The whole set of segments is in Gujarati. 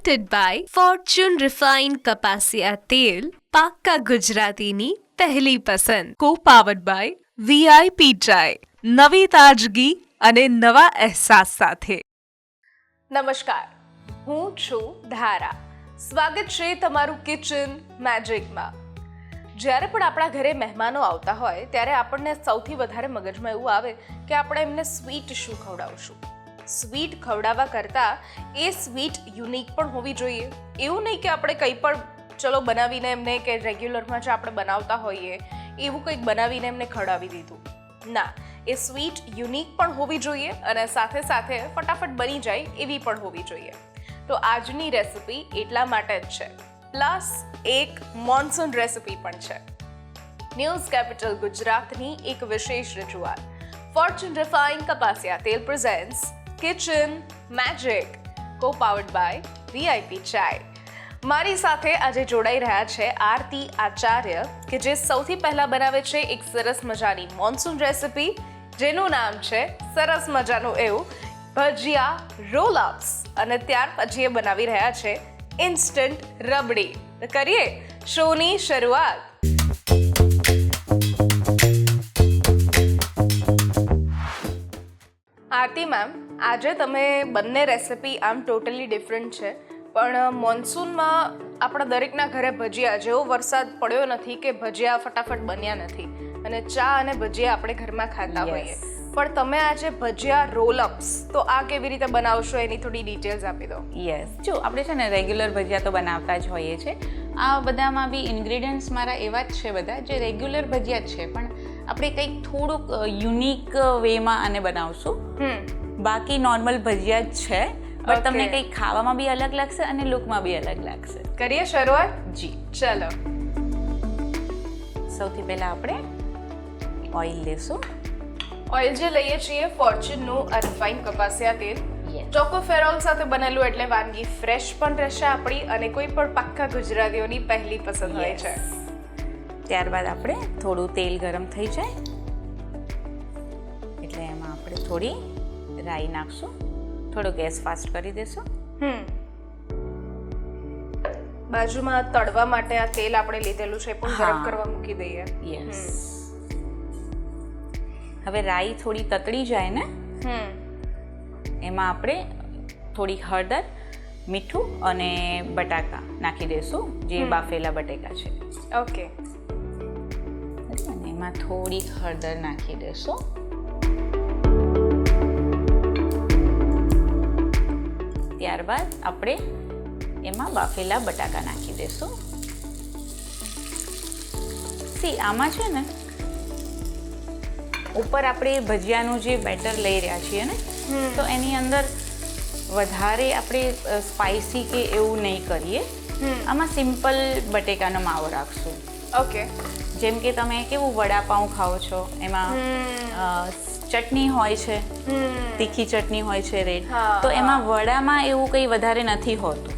presented by Fortune Refined કપાસિયા તેલ પાક્કા ગુજરાતીની પહેલી પસંદ co-powered by VIP ચાય નવી તાજગી અને નવા અહેસાસ સાથે. નમસ્કાર, હું છું ધારા. સ્વાગત છે તમારું કિચન મેજિકમાં. જ્યારે પણ આપણા ઘરે મહેમાનો આવતા હોય ત્યારે આપણને સૌથી વધારે મગજમાં એવું આવે કે આપણે એમને સ્વીટ શું ખવડાવશું. સ્વીટ ખવડાવવા કરતાં એ સ્વીટ યુનિક પણ હોવી જોઈએ. એવું નહીં કે આપણે કંઈ પણ ચલો બનાવીને એમને કે રેગ્યુલરમાં જે આપણે બનાવતા હોઈએ એવું કંઈક બનાવીને એમને ખવડાવી દીધું. ના, એ સ્વીટ યુનિક પણ હોવી જોઈએ અને સાથે સાથે ફટાફટ બની જાય એવી પણ હોવી જોઈએ. તો આજની રેસિપી એટલા માટે જ છે. પ્લસ એક મોન્સૂન રેસિપી પણ છે. ન્યૂઝ કેપિટલ ગુજરાતની એક વિશેષ રજૂઆત ફોર્ચ્યુન રિફાઇન્ડ કપાસિયા તેલ presents kitchen magic co-powered by VIP ચાય. મારી સાથે આજે જોડાઈ રહ્યા છે આરતી આચાર્ય કે જે સૌથી પહેલા બનાવે છે એક સરસ મજાની મોન્સૂન રેસિપી જેનું નામ છે સરસ મજાનું એવું ભજીયા રોલ-અપ્સ અને ત્યાર પછી એ બનાવી રહ્યા છે ઇન્સ્ટન્ટ રબડી. તો કરીએ શોની શરૂઆત. આરતી મેમ, આજે તમે બંને રેસિપી આમ ટોટલી ડિફરન્ટ છે પણ મોન્સૂનમાં આપણા દરેકના ઘરે ભજીયા જેવો વરસાદ પડ્યો નથી કે ભજીયા ફટાફટ બન્યા નથી અને ચા અને ભજીયા આપણે ઘરમાં ખાતા હોઈએ, પણ તમે આજે ભજીયા રોલ-અપ્સ તો આ કેવી રીતે બનાવશો એની થોડી ડિટેલ્સ આપી દો. યસ, જો આપણે છે ને રેગ્યુલર ભજીયા તો બનાવતા જ હોઈએ છીએ. આ બધામાં બી ઇન્ગ્રેડિયન્ટ્સ મારા એવા જ છે બધા જે રેગ્યુલર ભજીયા જ છે, પણ આપણે કંઈક થોડુંક યુનિક વેમાં આને બનાવશું. બાકી નોર્મલ ભજીયા જ છે, પણ તમને કંઈક ખાવામાં બી અલગ લાગશે અને લુકમાં બી અલગ લાગશે. કરીએ શરૂઆત? જી ચલો. સૌથી પહેલાં આપણે ઓઇલ લેશું. ઓઇલ જે લઈએ છીએ ફોર્ચ્યુનનું રિફાઇન્ડ કપાસિયા તેલ. ચોકોફેરોલ સાથે બનેલું એટલે વાનગી ફ્રેશ પણ રહેશે આપણી અને કોઈ પણ પાક્કા ગુજરાતીઓની પહેલી પસંદ હોય છે. ત્યારબાદ આપણે થોડું તેલ ગરમ થઈ જાય એટલે એમાં આપણે થોડી રાઈ નાખશું. થોડો ગેસ ફાસ્ટ કરી દેશું. બાજુમાં તળવા માટે આ તેલ આપણે લીધેલું છે પણ ગરમ કરવા મૂકી દઈએ. યસ. હવે રાઈ થોડી તતડી જાય ને એમાં આપણે થોડી હળદર, મીઠું અને બટાકા નાખી દઈશું, જે બાફેલા બટેકા છે. ઓકે. અને એમાં થોડી હળદર નાખી દઈશું. ત્યારબાદ આપણે એમાં બાફેલા બટાકા નાખી દઈશું. આમાં છે ને ઉપર આપણે ભજીયાનું જે બેટર લઈ રહ્યા છીએ ને તો એની અંદર વધારે આપણે સ્પાઇસી કે એવું નહીં કરીએ. આમાં સિમ્પલ બટેકાનો માવો રાખશું. ઓકે. જેમ કે તમે કેવું વડાપાઉં ખાઓ છો એમાં ચટણી હોય છે, તીખી ચટણી હોય છે રેડ, તો એમાં વડામાં એવું કંઈ વધારે નથી હોતું.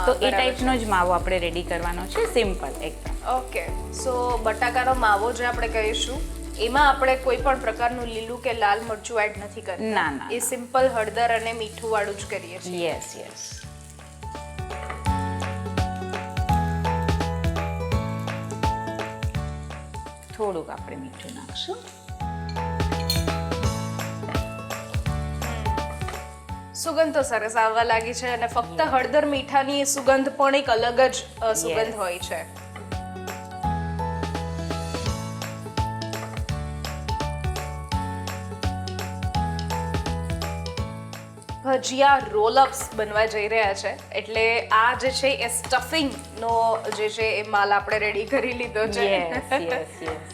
તો એ ટાઈપનો જ માવો આપણે રેડી કરવાનો છે, સિમ્પલ એકદમ. ઓકે. સો બટાકાનો માવો જે આપણે કહીશું એમાં આપણે કોઈ પણ પ્રકારનું લીલું કે લાલ મરચું એડ નથી કરતા. ના ના, એ સિમ્પલ હળદર અને મીઠું વાળું જ કરીએ છીએ. Yes yes. થોડુંક આપણે મીઠું નાખશું. સુગંધ તો સરસ આવવા લાગી છે અને ફક્ત હળદર મીઠાની સુગંધ પણ એક અલગ જ સુગંધ હોય છે. ભજીયા રોલ-અપ્સ બનવા જઈ રહ્યા છે એટલે આ જે છે એ સ્ટફિંગનો જે છે એ માલ આપણે રેડી કરી લીધો છે. Yes yes yes.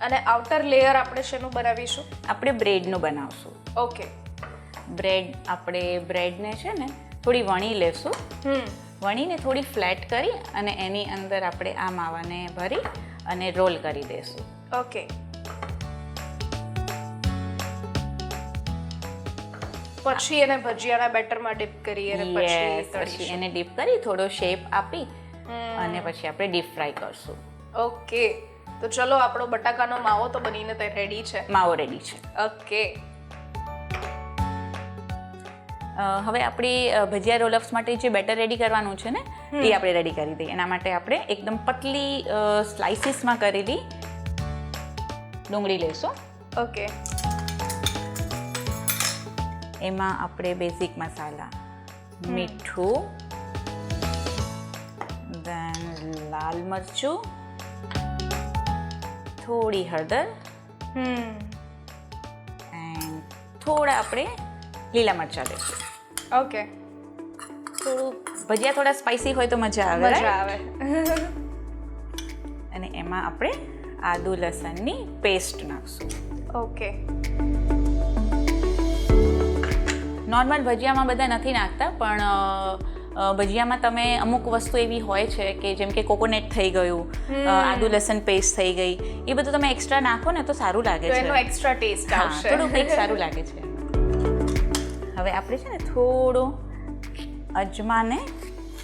અને આઉટર લેયર આપણે શેનું બનાવીશું? આપણે બ્રેડનું બનાવશું. ઓકે. બ્રેડને છે ને થોડી વણી લેશું. વણીને થોડી ફ્લેટ કરી અને એની અંદર આપણે આ માવાને ભરી અને રોલ કરી દઈશું. ઓકે. પછી એને ભજીયાના બેટરમાં ડીપ કરી અને પછી એને ડીપ કરી થોડો શેપ આપી અને પછી આપણે ડીપ ફ્રાય કરશું. ઓકે. તો ચલો આપણો બટાકાનો માવો તો બનીને તે રેડી છે. માવો રેડી છે. ઓકે. હવે આપણી ભજીયા રોલઅપ્સ માટે જે બેટર રેડી કરવાનું છે ને એ આપણે રેડી કરી દઈએ. એના માટે આપણે એકદમ પતલી સ્લાઇસીસમાં કરેલી ડુંગળી લઈશું. ઓકે. એમાં આપણે બેઝિક મસાલા, મીઠું, દેન લાલ મરચું, થોડી હળદર એન્ડ થોડા આપણે લીલા મરચાં લઈશું. ઓકે. થોડું ભજીયા થોડા સ્પાઇસી હોય તો મજા આવે. મજા આવે. અને એમાં આપણે આદુ લસણની પેસ્ટ નાખશું. ઓકે. નોર્મલ ભજીયામાં બધા નથી નાખતા, પણ ભજીયામાં તમે અમુક વસ્તુ એવી હોય છે કે જેમ કે કોકોનટ થઈ ગયું, આદુ લસણ પેસ્ટ થઈ ગઈ, એ બધું તમે એક્સ્ટ્રા નાખો ને તો સારું લાગે તો છે. એનો એક્સ્ટ્રા ટેસ્ટ હા, આવશે. થોડું કંઈક સારું લાગે છે. હવે આપણે છે ને થોડું અજમાને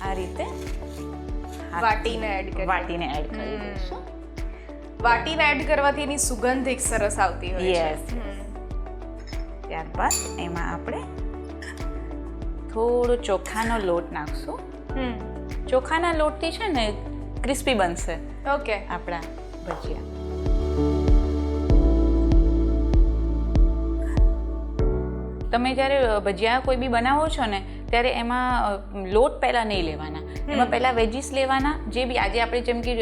આ રીતે વાટીને એડ કરી. વાટીને એડ કરી દઈશું. વાટીને એડ કરવાથી એની સુગંધ એક સરસ આવતી હોય છે. યસ. ત્યારબાદ એમાં આપણે થોડો ચોખાનો લોટ નાખશું. ચોખાના લોટથી છે ને ક્રિસ્પી બનશે ઓકે. આપણા ભજીયા. તમે જ્યારે ભજીયા કોઈ બી બનાવો છો ને ત્યારે એમાં લોટ પહેલાં નહીં લેવાના, એમાં પહેલાં વેજીસ લેવાના. જે બી આજે આપણે જેમ કે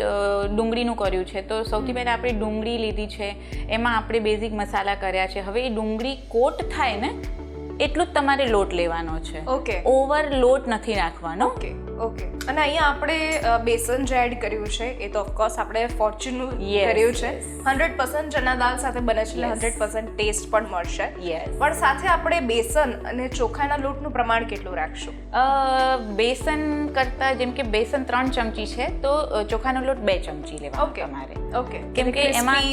ડુંગળીનું કર્યું છે તો સૌથી પહેલાં આપણે ડુંગળી લીધી છે, એમાં આપણે બેઝિક મસાલા કર્યા છે. હવે એ ડુંગળી કોટ થાય ને એટલું જ તમારે લોટ લેવાનો છે. ઓકે. ઓવર લોટ નથી નાખવાનો. ઓકે. ઓકે. અને અહીંયા આપણે બેસન જે એડ કર્યું છે એ તો ઓફકોર્સ આપણે ફોર્ચ્યુનનું કર્યું છે. 100% ચના દાળ સાથે બને છે એટલે 100% ટેસ્ટ પણ મળશે. યસ. પણ સાથે આપણે બેસન અને ચોખાના લોટનું પ્રમાણ કેટલું રાખશું? બેસન કરતાં જેમ કે બેસન 3 ચમચી છે તો ચોખાનો લોટ 2 ચમચી લેવાનો ઓકે. તમારે. ઓકે. કેમ કે એમાં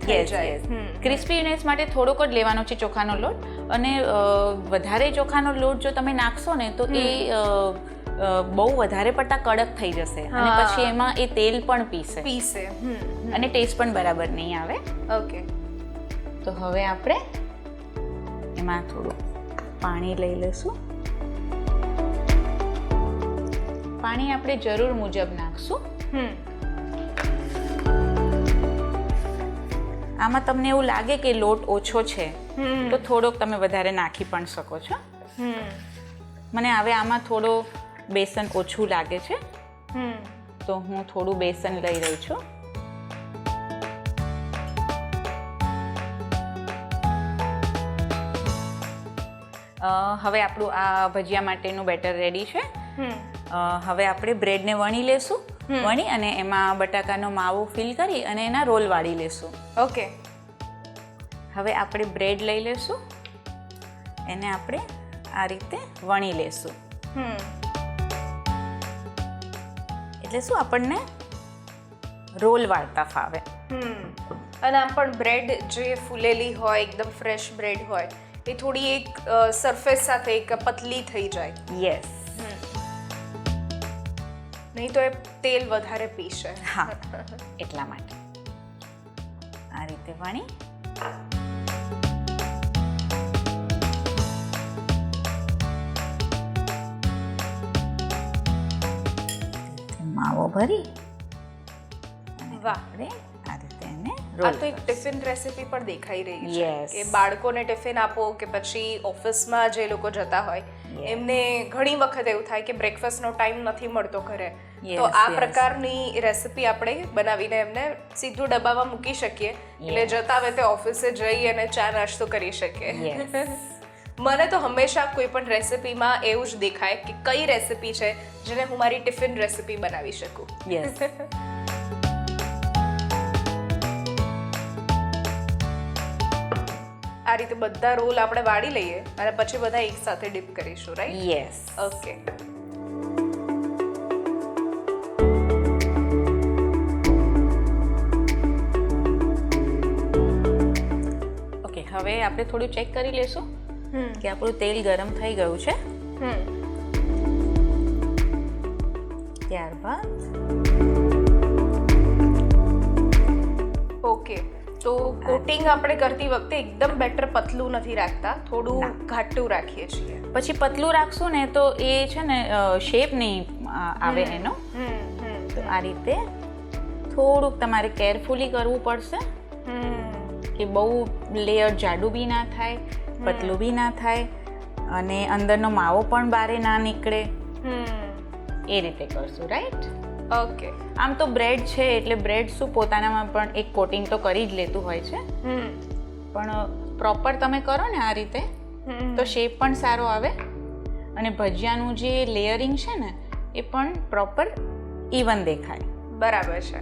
થઈ જાય. ક્રિસ્પીનેસ માટે થોડોક જ લેવાનો છે ચોખાનો લોટ. અને વધારે ચોખાનો લોટ જો તમે નાખશો ને તો એ બહુ વધારે પડતા કડક થઈ જશે અને પછી એમાં એ તેલ પણ પીસે અને ટેસ્ટ પણ બરાબર નહીં આવે. ઓકે. તો હવે આપણે એમાં થોડું પાણી લઈ લઈશું. પાણી આપણે જરૂર મુજબ નાખશું. આમાં તમને એવું લાગે કે લોટ ઓછો છે તો થોડોક તમે વધારે નાખી પણ શકો છો. મને હવે આમાં થોડો બેસન ઓછું લાગે છે તો હું થોડું બેસન લઈ રહી છું. હવે આપણું આ ભજીયા માટેનું બેટર રેડી છે. હવે આપણે બ્રેડને વણી લેશું. વણી અને એમાં બટાકાનો માવો ફિલ કરી અને એના રોલ વાળી લેશું. ઓકે. હવે આપણે બ્રેડ લઈ લેશું, એને આપણે આ રીતે વણી લેશું. એટલે શું આપણને રોલ વાળતા ફાવે. અને આમ પણ બ્રેડ જે ફૂલેલી હોય એકદમ ફ્રેશ બ્રેડ હોય એ થોડી એક સરફેસ સાથે એક પતલી થઈ જાય. યસ. નહીં તો એ તેલ વધારે પીશે. હા, એટલા માટે આ રીતે વણી માવો ભરી વાહ. આપણે આ રીતે એને આ રોલ. તો એક ટિફિન રેસીપી પણ દેખાઈ રહી છે Yes. કે બાળકોને ટિફિન આપો કે પછી ઓફિસમાં જે લોકો જતા હોય એમને ઘણી વખત એવું થાય કે બ્રેકફાસ્ટનો ટાઈમ નથી મળતો ઘરે, તો આ પ્રકારની રેસીપી આપણે બનાવીને એમને સીધું ડબ્બામાં મૂકી શકીએ એટલે જતા આવે તે ઓફિસે જઈ અને ચા નાસ્તો કરી શકીએ. મને તો હંમેશા કોઈ પણ રેસીપીમાં એવું જ દેખાય કે કઈ રેસીપી છે જેને હું મારી ટિફિન રેસીપી બનાવી શકું. યસ. આ રીતે બધા રોલ આપણે વાળી લઈએ અને પછી બધા એક સાથે ડીપ કરીશું, રાઈટ? યસ. ઓકે. ઓકે, હવે આપણે થોડું ચેક કરી લેશું કે આપણું તેલ ગરમ થઈ ગયું છે. ત્યારબાદ ઓકે, તો કોટિંગ આપણે કરતી વખતે એકદમ બેટર પતલું નથી રાખતા, થોડું ઘાટું રાખીએ છીએ. પછી પતલું રાખશું ને તો એ છે ને શેપ નહીં આવે એનો. તો આ રીતે થોડુંક તમારે કેરફુલી કરવું પડશે કે બહુ લેયર જાડું બી ના થાય, પતલું બી ના થાય અને અંદરનો માવો પણ બારે ના નીકળે. એ રીતે કરશું, રાઈટ? ઓકે. આમ તો બ્રેડ છે એટલે બ્રેડ શું પોતાનામાં પણ એક કોટિંગ તો કરી જ લેતું હોય છે, પણ પ્રોપર તમે કરો ને આ રીતે તો શેપ પણ સારો આવે અને ભજીયાનું જે લેયરિંગ છે ને એ પણ પ્રોપર ઇવન દેખાય. બરાબર છે.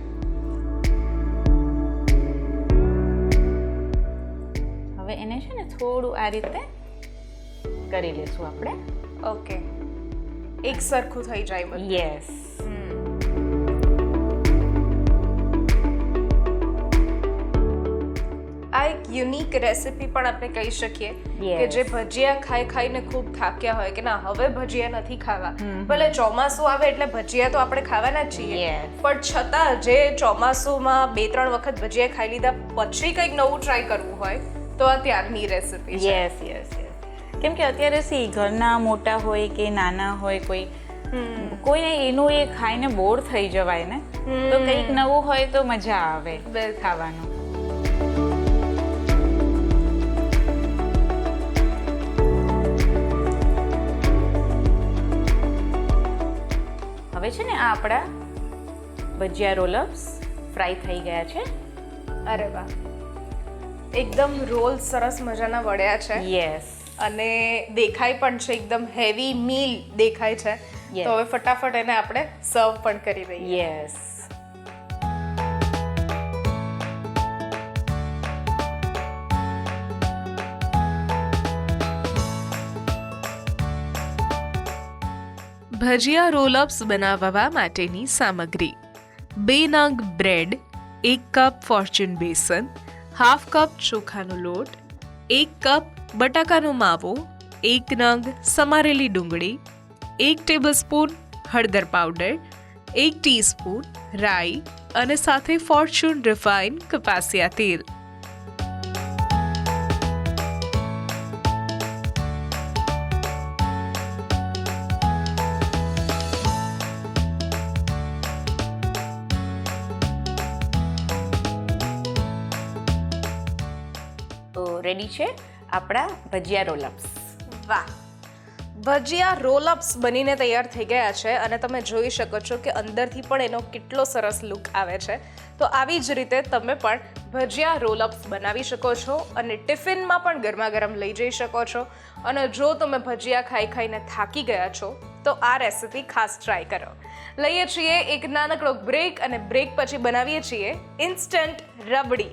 હવે એને છે ને થોડું આ રીતે કરી લેશું આપણે. ઓકે, એક સરખું થઈ જાય બધું. યસ. આ એક યુનિક રેસિપી પણ આપણે કહી શકીએ Yes. કે જે ભજીયા ખાઈ ખાઈને ખૂબ થાક્યા હોય કે ના હવે ભજીયા નથી ખાવા, ભલે ચોમાસું આવે એટલે ભજીયા તો આપણે ખાવાના જ છીએ, Yes. પણ છતાં જે ચોમાસુમાં 2-3 વખત ભજીયા ખાઈ લીધા પછી કંઈક નવું ટ્રાય કરવું હોય તો આ ત્યારની રેસિપી છે. Yes yes yes. કેમ કે અત્યારે સી ઘરના મોટા હોય કે નાના હોય કોઈ એનું એ ખાઈને બોર થઈ જવાય ને, તો કંઈક નવું હોય તો મજા આવે ખાવાનું. હવે છે ને આ આપણા ભજીયા રોલઅપ્સ ફ્રાય થઈ ગયા છે. અરે વાહ, એકદમ રોલ સરસ મજાના વળ્યા છે. યસ. અને દેખાય પણ છે એકદમ હેવી મીલ દેખાય છે. Yes. તો હવે ફટાફટ એને આપણે સર્વ પણ કરી દઈએ. યસ. ભજીયા રોલઅપ્સ બનાવવા માટેની સામગ્રી: 2 નંગ બ્રેડ, 1 કપ ફોર્ચ્યુન બેસન, હાફ કપ ચોખાનો લોટ, 1 કપ બટાકાનો માવો, 1 નંગ સમારેલી ડુંગળી, 1 ટેબલસ્પૂન હળદર પાવડર, 1 ટીસ્પૂન રાઈ અને સાથે ફોર્ચ્યુન રિફાઇન કપાસિયા તેલ. તો રેડી છે આપણા ભજીયા રોલઅપ્સ. વાહ, ભજીયા રોલઅપ્સ બનીને તૈયાર થઈ ગયા છે અને તમે જોઈ શકો છો કે અંદરથી પણ એનો કેટલો સરસ લુક આવે છે. તો આવી જ રીતે તમે પણ ભજીયા રોલઅપ્સ બનાવી શકો છો અને ટિફિનમાં પણ ગરમા ગરમ લઈ જઈ શકો છો. અને જો તમે ભજીયા ખાઈ ખાઈને થાકી ગયા છો તો આ રેસિપી ખાસ ટ્રાય કરો. લઈએ છીએ એક નાનકડો બ્રેક અને બ્રેક પછી બનાવીએ છીએ instant rabri.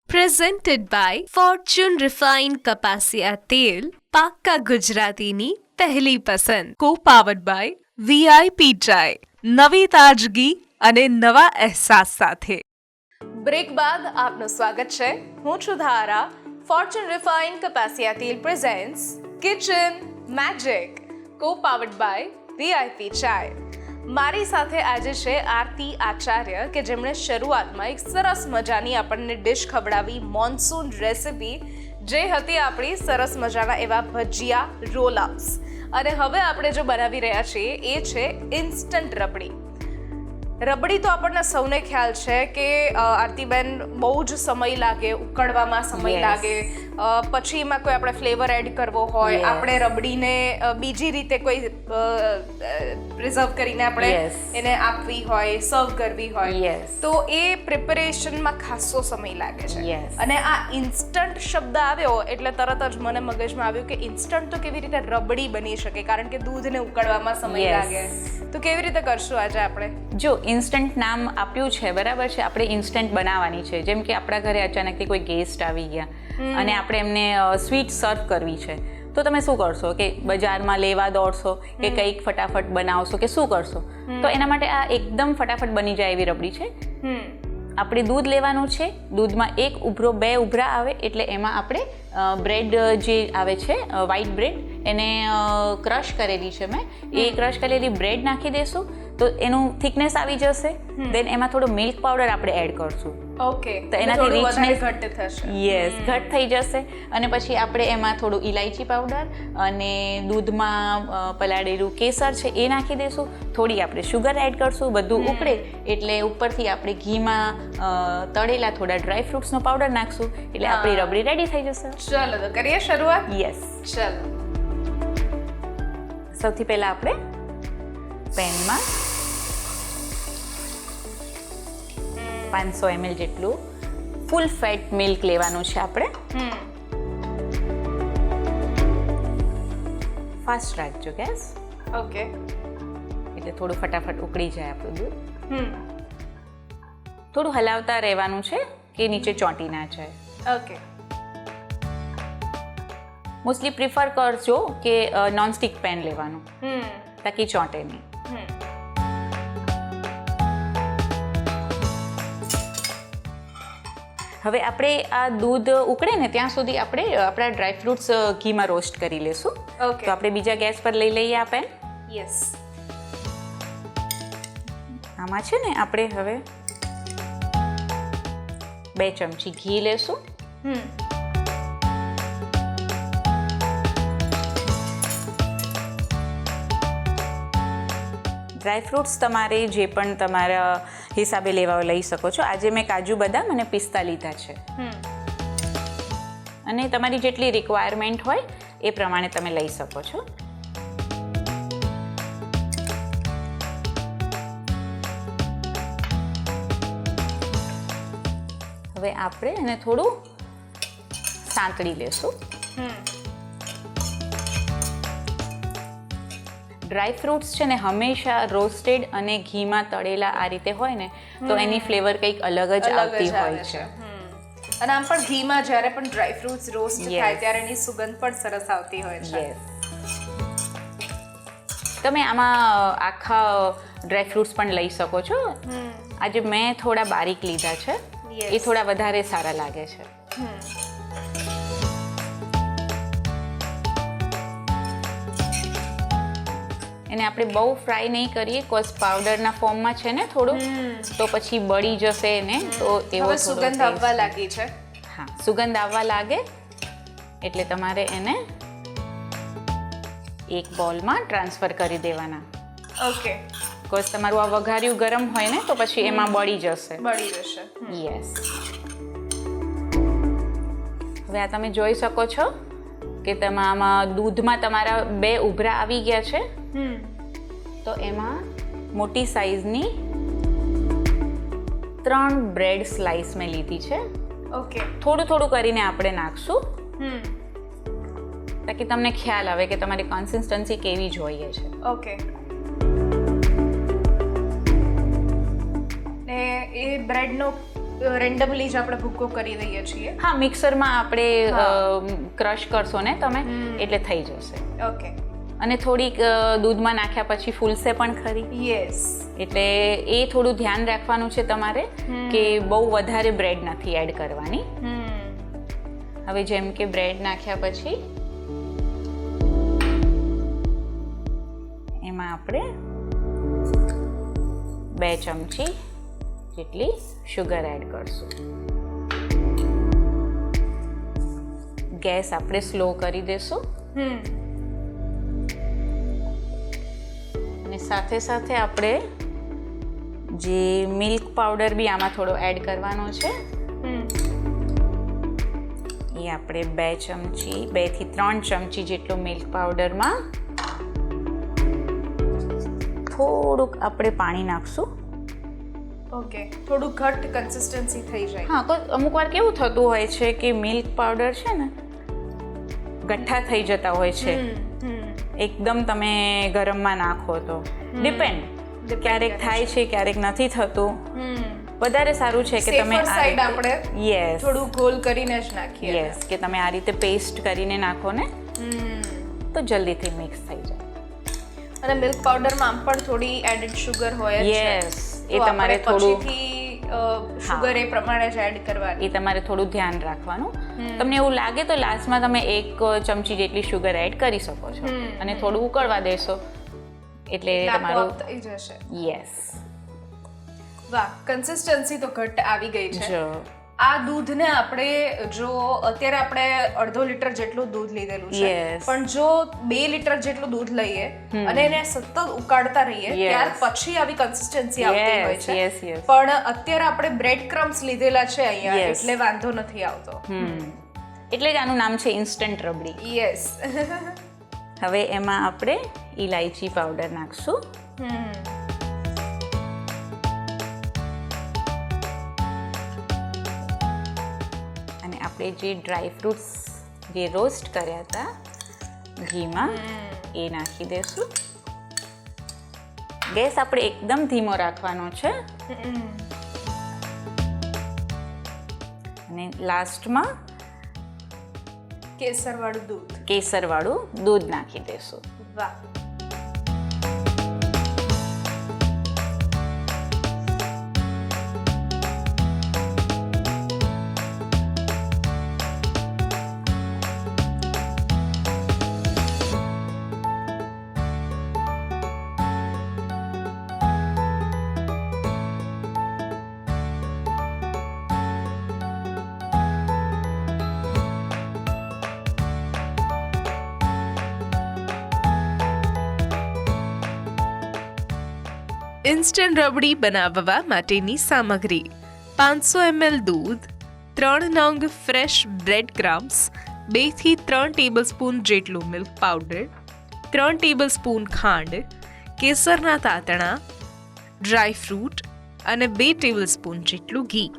Presented by Fortune refined કપાસિયા તેલ, પાક્કા ગુજરાતીની પહેલી પસંદ. કો પાવર્ડ બાય VIP ચાય, નવી તાજગી અને નવા અહેસાસ સાથે. બ્રેક બાદ આપનું સ્વાગત છે. હું છું ધારા. ફોર્ચ્યુન રિફાઇન્ડ કપાસિયા તેલ presents kitchen magic, co powered by VIP ચાય. મારી સાથે આજે છે આરતી આચાર્ય કે જેમણે શરૂઆતમાં એક સરસ મજાની આપણને ડિશ ખવડાવી, મોન્સૂન રેસિપી જે હતી આપણી સરસ મજાના એવા ભજીયા રોલઅપ્સ. અને હવે આપણે જો બનાવી રહ્યા છીએ એ છે ઇન્સ્ટન્ટ રબડી. રબડી તો આપણને સૌને ખ્યાલ છે કે આરતીબેન બહુ જ સમય લાગે, ઉકળવામાં સમય Yes. લાગે, પછી એમાં કોઈ આપણે ફ્લેવર એડ કરવો હોય, Yes. આપણે રબડીને બીજી રીતે કોઈ પ્રિઝર્વ કરીને આપણે Yes. એને આપવી હોય, સર્વ કરવી હોય, Yes. તો એ પ્રિપેરેશનમાં ખાસો સમય લાગે છે. Yes. અને આ ઇન્સ્ટન્ટ શબ્દ આવ્યો એટલે તરત જ મને મગજમાં આવ્યું કે ઇન્સ્ટન્ટ તો કેવી રીતે રબડી બની શકે, કારણ કે દૂધને ઉકળવામાં સમય Yes. લાગે. તો કેવી રીતે કરશું આજે આપણે? જો ઇન્સ્ટન્ટ નામ આપ્યું છે બરાબર છે, આપણે ઇન્સ્ટન્ટ બનાવવાની છે. જેમ કે આપણા ઘરે અચાનકથી કોઈ ગેસ્ટ આવી ગયા અને આપણે એમને સ્વીટ સર્વ કરવી છે, તો તમે શું કરશો કે બજારમાં લેવા દોડશો કે કંઈક ફટાફટ બનાવશો કે શું કરશો? તો એના માટે આ એકદમ ફટાફટ બની જાય એવી રબડી છે. આપણે દૂધ લેવાનું છે. દૂધમાં 1 ઉભરો 2 ઉભરા આવે એટલે એમાં આપણે બ્રેડ જે આવે છે વ્હાઈટ બ્રેડ એને ક્રશ કરેલી છે મેં. એ ક્રશ કરેલી બ્રેડ નાખી દઈશું તો એનું થિકનેસ આવી જશે. દેન એમાં થોડો મિલ્ક પાવડર આપણે એડ કરશું. ઓકે, તો એનાથી richness ઘટ થશે. યસ, ઘટ થઈ જશે. અને પછી આપણે એમાં થોડું ઇલાયચી પાવડર અને દૂધમાં પલાળેલું કેસર છે એ નાખી દઈશું. થોડી આપણે શુગર એડ કરશું. બધું ઉકળે એટલે ઉપરથી આપણે ઘીમાં તળેલા થોડા ડ્રાય ફ્રૂટ્સનો પાવડર નાખશું એટલે આપણી રબડી રેડી થઈ જશે. ચલો તો કરીએ શરૂઆત. યસ. ચલો. સૌથી પહેલા આપણે પેનમાં 500 ml જેટલું ફૂલ ફેટ મિલ્ક લેવાનું છે આપણે. ફાસ્ટ રાખજો ગેસ. ઓકે. એટલે થોડું ફટાફટ ઉકળી જાય આપણું દૂધ. થોડું હલાવતા રહેવાનું છે કે નીચે ચોંટી ના જાય. ઓકે. મોસ્ટલી પ્રિફર કરજો કે નોનસ્ટિક પેન લેવાનું તાકી ચોંટે નહીં. હવે આપણે આ દૂધ ઉકળે ને ત્યાં સુધી આપણે આપણા ડ્રાય ફ્રૂટ્સ ઘીમાં રોસ્ટ કરી લેશું. ઓકે. તો આપણે બીજા ગેસ પર લઈ લઈએ આ પેન. યસ. આમાં છે ને આપણે હવે 2 ચમચી ઘી લેશું. ડ્રાય ફ્રૂટ્સ તમારે જે પણ તમારા હિસાબે લેવા લઈ શકો છો. આજે મેં કાજુ બદામ અને પિસ્તા લીધા છે. અને તમારી જેટલી રિક્વાયરમેન્ટ હોય એ પ્રમાણે તમે લઈ શકો છો. હવે આપણે એને થોડું સાંતળી લેશું. ડ્રાય ફ્રૂટ્સ છે ને હંમેશા રોસ્ટેડ અને ઘીમાં તળેલા આ રીતે હોય ને તો એની ફ્લેવર કંઈક અલગ જ આવતી હોય છે. અને આમ પણ ઘીમાં જ્યારે પણ ડ્રાય ફ્રૂટ્સ રોસ્ટ Yes. થાય ત્યારે એની સુગંધ પણ સરસ આવતી હોય છે. યસ. તમે આમાં આખા ડ્રાય ફ્રૂટ્સ પણ લઈ શકો છો. આજે મેં થોડા બારીક લીધા છે. Yes. એ થોડા વધારે સારા લાગે છે. એને આપણે બહુ ફ્રાય નહીં કરીએ કોઝ પાવડરના ફોર્મમાં છે ને થોડું તો પછી બળી જશે ને તો એવો હવે થોડો સુગંધ taste. આવવા લાગી છે. હા, સુગંધ આવવા લાગે એટલે તમારે એને એક બોલમાં ટ્રાન્સફર કરી દેવાના. ઓકે. કોઝ તમારું આ વઘાર્યું ગરમ હોય ને તો પછી એમાં બળી જશે. બળી જશે. યસ. હવે આ તમે જોઈ શકો છો કે આમાં દૂધમાં તમારા 2 ઉભરા આવી ગયા છે. તો એમાં મોટી સાઈઝની 3 બ્રેડ સ્લાઈસ મેં લીધી છે. ઓકે. થોડું થોડું કરીને આપણે નાખશું તાકી તમને ખ્યાલ આવે કે તમારી કન્સિસ્ટન્સી કેવી જોઈએ છે. ઓકે. ને એ બ્રેડનો રેન્ડમલી જ આપણે ભૂકો કરી દઈએ છીએ. હા, મિક્સરમાં આપણે ક્રશ કરશો ને તમે એટલે થઈ જશે. ઓકે. અને થોડીક દૂધમાં નાખ્યા પછી ફૂલશે પણ ખરી. યસ. એટલે એ થોડું ધ્યાન રાખવાનું છે તમારે કે બહુ વધારે બ્રેડ નથી એડ કરવાની. હવે જેમ કે બ્રેડ નાખ્યા પછી એમાં આપણે 2 ચમચી જેટલી શુગર એડ કરશું. ગેસ આપણે સ્લો કરી દેશું. અને સાથે સાથે આપણે જે મિલ્ક પાવડર બી આમાં થોડો એડ કરવાનો છે. એ આપણે 2 ચમચી 2 થી 3 ચમચી જેટલો મિલ્ક પાવડરમાં થોડુંક આપણે પાણી નાખશું. ઓકે. થોડું ઘટ કન્સિસ્ટન્સી થઈ જાય. હા, તો અમુક વાર કેવું થતું હોય છે કે મિલ્ક પાવડર છે ને ગઠ્ઠા થઈ જતા હોય છે એકદમ તમે ગરમમાં નાખો તો. ડિપેન્ડ, ક્યારેક થાય છે ક્યારેક નથી થતું. વધારે સારું છે કે તમે Safer side આપણે યસ થોડું ગોલ કરીને જ નાખીએ. યસ કે તમે આ રીતે પેસ્ટ કરીને નાખો ને તો જલ્દીથી મિક્સ થઈ જાય. અને મિલ્ક પાવડરમાં આમ પણ થોડી એડેડ શુગર હોય જ છે. યસ, એ તો તમારે આપણે થોડું પછીથી શુગર એ પ્રમાણે જ એડ કરવાની. એ તમારે થોડું ધ્યાન રાખવાનું. તમને એવું લાગે તો લાસ્ટમાં તમે 1 ચમચી જેટલી શુગર એડ કરી શકો છો અને થોડું ઉકળવા દેશો એટલે તમારું થઈ જશે. યસ. વાહ, કન્સિસ્ટન્સી તો ઘટ આવી ગઈ છે. જો આ દૂધને આપણે જો અત્યારે આપણે 1/2 લીટર જેટલું દૂધ લીધેલું છે, Yes. પણ જો 2 લીટર જેટલું દૂધ લઈએ અને એને સતત ઉકાળતા રહીએ Yes. ત્યાર પછી આવી કન્સિસ્ટન્સી આવતી હોય છે. yes, yes. પણ અત્યારે આપણે બ્રેડ ક્રમ્સ લીધેલા છે અહીંયા, Yes. એટલે વાંધો નથી આવતો. એટલે જ આનું નામ છે ઇન્સ્ટન્ટ રબડી. યસ. હવે એમાં આપણે ઇલાયચી પાવડર નાખશું. અને આપણે જે ડ્રાય ફ્રૂટ્સ જે રોસ્ટ કર્યા હતા ઘીમાં એ નાખી દેશું. ગેસ આપણે એકદમ ધીમો રાખવાનો છે. અને લાસ્ટમાં કેસરવાળું દૂધ. કેસરવાળું દૂધ નાખી દેશું. વાહ. ઇન્સ્ટન્ટ રબડી બનાવવા માટેની સામગ્રી: 500 ml દૂધ, 3 નંગ ફ્રેશ બ્રેડ ક્રમ્સ, 2 થી 3 ટેબલસ્પૂન જેટલું મિલ્ક પાવડર, 3 ટેબલસ્પૂન ખાંડ, કેસરના તાતણા, ડ્રાય ફ્રૂટ અને 2 ટેબલસ્પૂન જેટલું ઘી.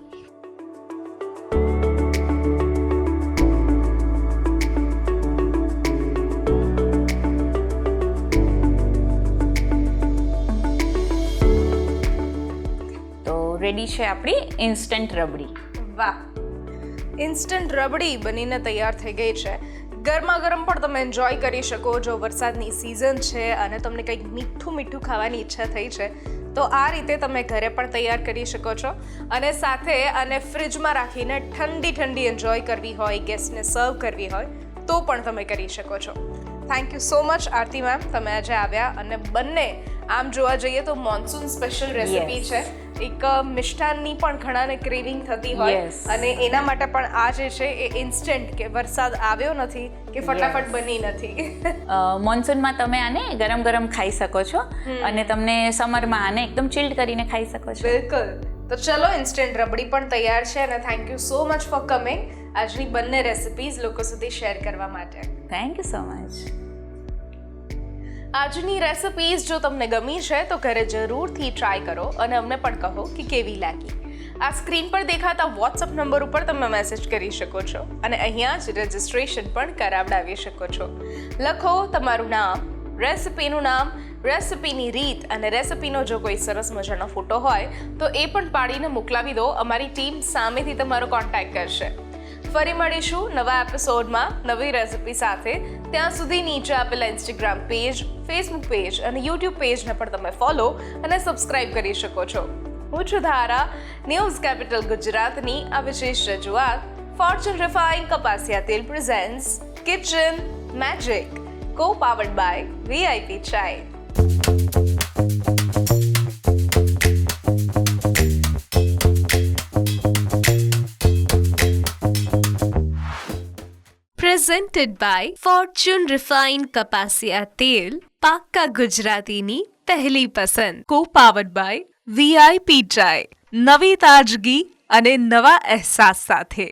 રેડી છે આપણી ઇન્સ્ટન્ટ રબડી. વાહ, ઇન્સ્ટન્ટ રબડી બનીને તૈયાર થઈ ગઈ છે. ગરમા ગરમ પણ તમે એન્જોય કરી શકો. જો વરસાદની સિઝન છે અને તમને કંઈક મીઠું મીઠું ખાવાની ઈચ્છા થઈ છે તો આ રીતે તમે ઘરે પણ તૈયાર કરી શકો છો. અને સાથે આને ફ્રિજમાં રાખીને ઠંડી ઠંડી એન્જોય કરવી હોય, ગેસ્ટને સર્વ કરવી હોય તો પણ તમે કરી શકો છો. Thank you so much Aarti ma'am, તમે આજે આવ્યા. અને બંને આમ જોવા જઈએ તો મોન્સૂન સ્પેશિયલ રેસિપી Yes. છે. એક મિષ્ટાનની પણ ઘણાને ક્રેવિંગ થતી હોય Yes. અને એના માટે પણ આ જે છે એ ઇન્સ્ટન્ટ, કે વરસાદ આવ્યો નથી કે ફટાફટ બની નથી. મોન્સૂનમાં તમે આને ગરમ ગરમ ખાઈ શકો છો અને તમને સમરમાં આને એકદમ ચિલ્ડ કરીને ખાઈ શકો છો. બિલકુલ. તો ચલો, ઇન્સ્ટન્ટ રબડી પણ તૈયાર છે અને thank you so much for coming આજની બંને રેસિપીઝ લોકો સુધી શેર કરવા માટે. Thank you so much. આજની રેસિપીઝ જો તમને ગમી છે તો ઘરે જરૂરથી ટ્રાય કરો અને અમને પણ કહો કે કેવી લાગી. આ સ્ક્રીન પર દેખાતા વોટ્સઅપ નંબર ઉપર તમે મેસેજ કરી શકો છો અને અહીંયા જ રજિસ્ટ્રેશન પણ કરાવડાવી શકો છો. લખો તમારું નામ, રેસિપીનું નામ, રેસિપીની રીત અને રેસિપીનો જો કોઈ સરસ મજાનો ફોટો હોય તો એ પણ પાડીને મોકલાવી દો. અમારી ટીમ સામેથી તમારો કોન્ટેક્ટ કરશે. ફરી મળીશું નવા એપિસોડમાં નવી રેસિપી સાથે. ત્યાં સુધી નીચે આપેલા ઇન્સ્ટાગ્રામ પેજ, ફેસબુક પેજ અને યુટ્યુબ પેજને પણ તમે ફોલો અને સબસ્ક્રાઇબ કરી શકો છો. હું છું ધારા. ન્યૂઝ કેપિટલ ગુજરાતની આ વિશેષ રજૂઆત ફોર્ચ્યુન રિફાઇન્ડ કપાસિયા તેલ presents kitchen magic, co powered by VIP ચાય. Presented by Fortune Refined કપાસિયા તેલ, પાક્કા ગુજરાતીની પહેલી પસંદ. Co-powered by VIP ચાય, નવી તાજગી અને નવા અહેસાસ સાથે.